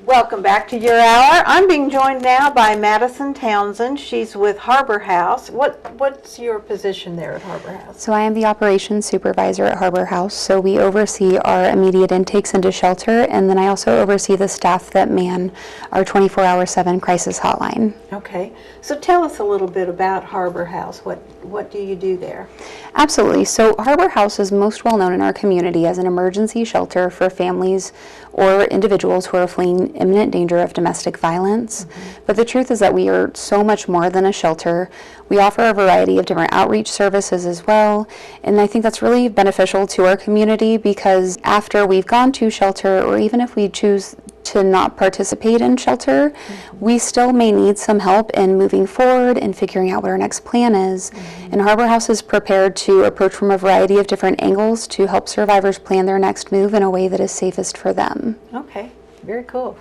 Welcome back to your hour. I'm being joined now by Madison Townsend. She's with Harbor House. What's your position there at Harbor House? So I am the operations supervisor at Harbor House. So we oversee our immediate intakes into shelter, and then I also oversee the staff that man our 24/7 crisis hotline. Okay. So tell us a little bit about Harbor House. What do you do there? Absolutely. So Harbor House is most well known in our community as an emergency shelter for families or individuals who are fleeing imminent danger of domestic violence. But the truth is that we are so much more than a shelter. We offer a variety of different outreach services as well, and I think that's really beneficial to our community because after we've gone to shelter, or even if we choose to not participate in shelter, we still may need some help in moving forward and figuring out what our next plan is. And Harbor House is prepared to approach from a variety of different angles to help survivors plan their next move in a way that is safest for them. Okay, very cool.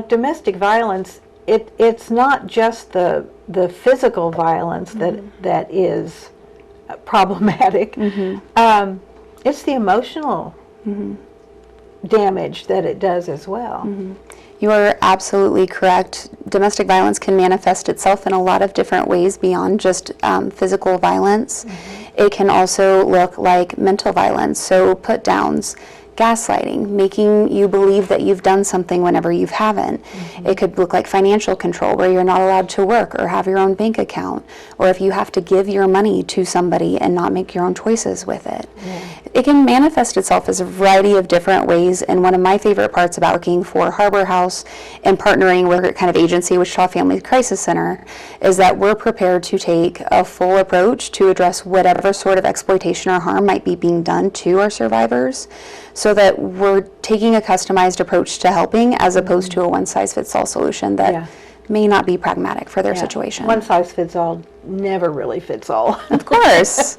Domestic violence, it's not just the physical violence that is problematic. It's the emotional damage that it does as well. You are absolutely correct. Domestic violence can manifest itself in a lot of different ways beyond just physical violence. It can also look like mental violence, so put downs, gaslighting, making you believe that you've done something whenever you haven't. It could look like financial control, where you're not allowed to work or have your own bank account, or if you have to give your money to somebody and not make your own choices with it. It can manifest itself as a variety of different ways, and one of my favorite parts about working for Harbor House and partnering with a kind of agency, Wichita Family Crisis Center, is that we're prepared to take a full approach to address whatever sort of exploitation or harm might be being done to our survivors, so that we're taking a customized approach to helping as opposed to a one-size-fits-all solution that may not be pragmatic for their situation. One size fits all never really fits all. Of course.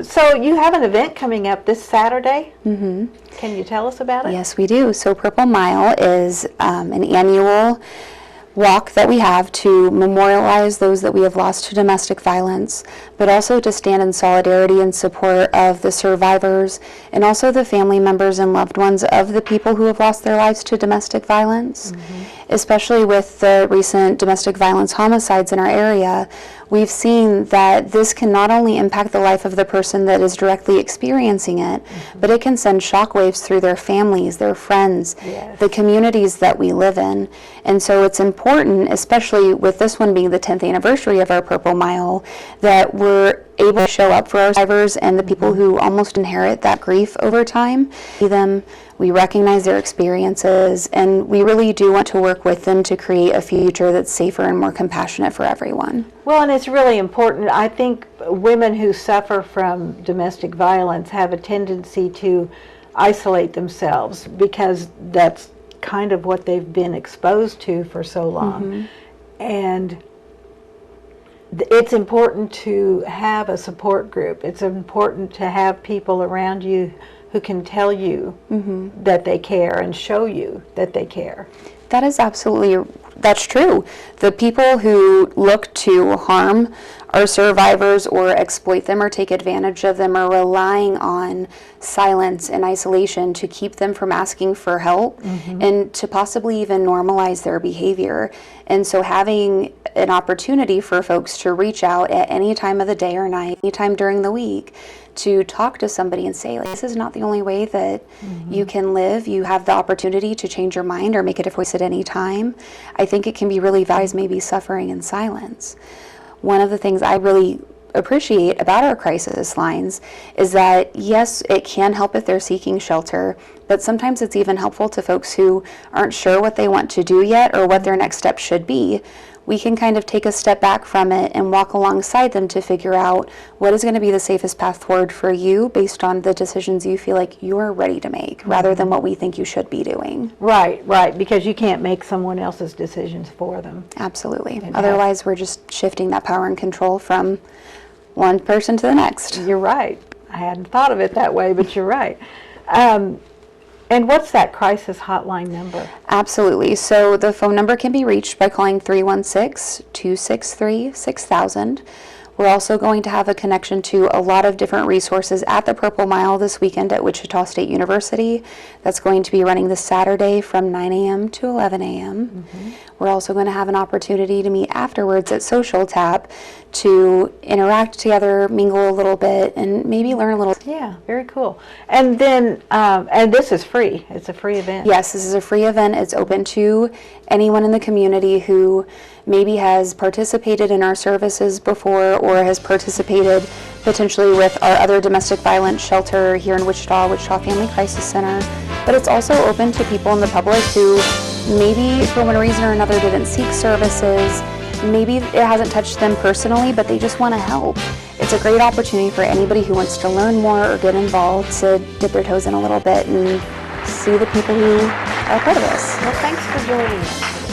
So you have an event coming up this Saturday. Can you tell us about it? Yes, we do. So Purple Mile is an annual walk that we have to memorialize those that we have lost to domestic violence, but also to stand in solidarity and support of the survivors and also the family members and loved ones of the people who have lost their lives to domestic violence. Especially with the recent domestic violence homicides in our area, we've seen that this can not only impact the life of the person that is directly experiencing it, but it can send shockwaves through their families, their friends, the communities that we live in. And so it's important, especially with this one being the 10th anniversary of our Purple Mile, that we're able to show up for our survivors and the people who almost inherit that grief over time. We recognize their experiences, and we really do want to work with them to create a future that's safer and more compassionate for everyone. Well, and it's really important. I think women who suffer from domestic violence have a tendency to isolate themselves because that's kind of what they've been exposed to for so long. And it's important to have a support group. It's important to have people around you who can tell you that they care and show you that they care. That is that's true. The people who look to harm our survivors or exploit them or take advantage of them are relying on silence and isolation to keep them from asking for help and to possibly even normalize their behavior. And so having an opportunity for folks to reach out at any time of the day or night, any time during the week, to talk to somebody and say, like, this is not the only way that you can live. You have the opportunity to change your mind or make a different choice at any time. I think it can be really valuable, maybe suffering in silence. One of the things I really appreciate about our crisis lines is that, yes, it can help if they're seeking shelter, but sometimes it's even helpful to folks who aren't sure what they want to do yet or what their next step should be. We can kind of take a step back from it and walk alongside them to figure out what is going to be the safest path forward for you based on the decisions you feel like you're ready to make rather than what we think you should be doing. Right, because you can't make someone else's decisions for them. Absolutely. Otherwise, we're just shifting that power and control from one person to the next. You're right. I hadn't thought of it that way, but you're right. And what's that crisis hotline number? Absolutely. So the phone number can be reached by calling 316-263-6000. We're also going to have a connection to a lot of different resources at the Purple Mile this weekend at Wichita State University. That's going to be running this Saturday from 9 a.m. to 11 a.m. We're also going to have an opportunity to meet afterwards at Social Tap to interact together, mingle a little bit, and maybe learn a little. Yeah, very cool. And then, and this is free. It's a free event. Yes, this is a free event. It's open to anyone in the community who maybe has participated in our services before or has participated potentially with our other domestic violence shelter here in Wichita, Wichita Family Crisis Center. But it's also open to people in the public who maybe for one reason or another didn't seek services. Maybe it hasn't touched them personally, but they just want to help. It's a great opportunity for anybody who wants to learn more or get involved to dip their toes in a little bit and see the people who are part of this. Well, thanks for joining us.